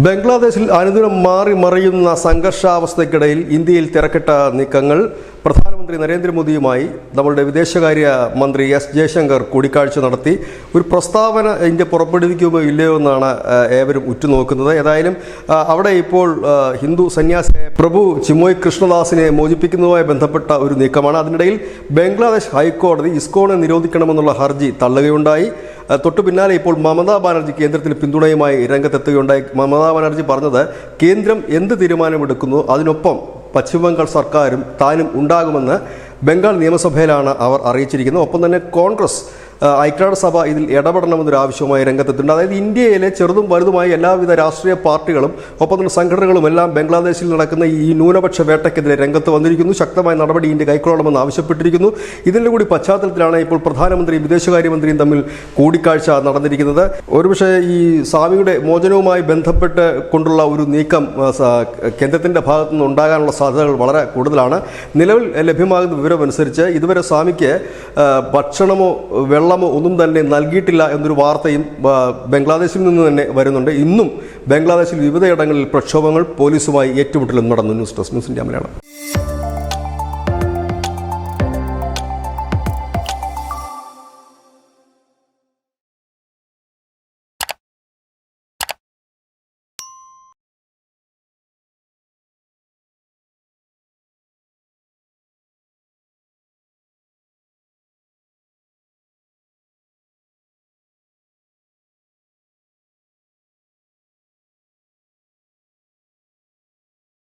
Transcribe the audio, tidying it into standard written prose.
ബംഗ്ലാദേശിൽ അനുദിനം മാറി മറിയുന്ന സംഘർഷാവസ്ഥയ്ക്കിടയിൽ ഇന്ത്യയിൽ തിരക്കിട്ട നീക്കങ്ങൾ. പ്രധാനമന്ത്രി നരേന്ദ്രമോദിയുമായി നമ്മളുടെ വിദേശകാര്യ മന്ത്രി എസ് ജയശങ്കർ കൂടിക്കാഴ്ച നടത്തി. ഒരു പ്രസ്താവന ഇന്ത്യ പുറപ്പെടുവിക്കുമോ ഇല്ലയോ എന്നാണ് ഏവരും ഉറ്റുനോക്കുന്നത്. ഏതായാലും അവിടെ ഇപ്പോൾ ഹിന്ദു സന്യാസിയായ പ്രഭു ചിമോയ് കൃഷ്ണദാസിനെ മോചിപ്പിക്കുന്നതുമായി ബന്ധപ്പെട്ട ഒരു നീക്കമാണ്. അതിനിടയിൽ ബംഗ്ലാദേശ് ഹൈക്കോടതി ഇസ്കോണെ നിരോധിക്കണമെന്നുള്ള ഹർജി തള്ളുകയുണ്ടായി. തൊട്ടു പിന്നാലെ ഇപ്പോൾ മമതാ ബാനർജി കേന്ദ്രത്തിന് പിന്തുണയുമായി രംഗത്തെത്തുകയുണ്ടായി. മമതാ ബാനർജി പറഞ്ഞത് കേന്ദ്രം എന്ത് തീരുമാനമെടുക്കുന്നു അതിനൊപ്പം പശ്ചിമബംഗാൾ സർക്കാരും താനും ഉണ്ടാകുമെന്ന് ബംഗാൾ നിയമസഭയിലാണ് അവർ അറിയിച്ചിരിക്കുന്നത്. ഒപ്പം തന്നെ കോൺഗ്രസ് ഐക്യരാഷ്ട്രസഭ ഇതിൽ ഇടപെടണമെന്നൊരു ആവശ്യവുമായി രംഗത്തെത്തുന്നുണ്ട്. അതായത് ഇന്ത്യയിലെ ചെറുതും വലുതുമായ എല്ലാവിധ രാഷ്ട്രീയ പാർട്ടികളും ഒപ്പം തന്നെ സംഘടനകളും എല്ലാം ബംഗ്ലാദേശിൽ നടക്കുന്ന ഈ ന്യൂനപക്ഷ വേട്ടയ്ക്കെതിരെ രംഗത്ത് വന്നിരിക്കുന്നു. ശക്തമായ നടപടി ഇന്ത്യ കൈക്കൊള്ളണമെന്ന് ആവശ്യപ്പെട്ടിരിക്കുന്നു. ഇതിൻ്റെ കൂടി പശ്ചാത്തലത്തിലാണ് ഇപ്പോൾ പ്രധാനമന്ത്രിയും വിദേശകാര്യമന്ത്രിയും തമ്മിൽ കൂടിക്കാഴ്ച നടന്നിരിക്കുന്നത്. ഒരുപക്ഷെ ഈ സ്വാമിയുടെ മോചനവുമായി ബന്ധപ്പെട്ട് കൊണ്ടുള്ള ഒരു നീക്കം കേന്ദ്രത്തിൻ്റെ ഭാഗത്തു നിന്ന് ഉണ്ടാകാനുള്ള സാധ്യതകൾ വളരെ കൂടുതലാണ്. നിലവിൽ ലഭ്യമാകുന്ന വിവരമനുസരിച്ച് ഇതുവരെ സ്വാമിക്ക് ഭക്ഷണമോ വെള്ളമോ ഒന്നും തന്നെ നൽകിയിട്ടില്ല എന്നൊരു വാർത്തയും ബംഗ്ലാദേശിൽ നിന്ന് തന്നെ വരുന്നുണ്ട്. ഇന്നും ബംഗ്ലാദേശിൽ വിവിധയിടങ്ങളിൽ പ്രക്ഷോഭങ്ങൾ, പോലീസുമായി ഏറ്റുമുട്ടലും നടന്നു. News desk, news India Malayalam.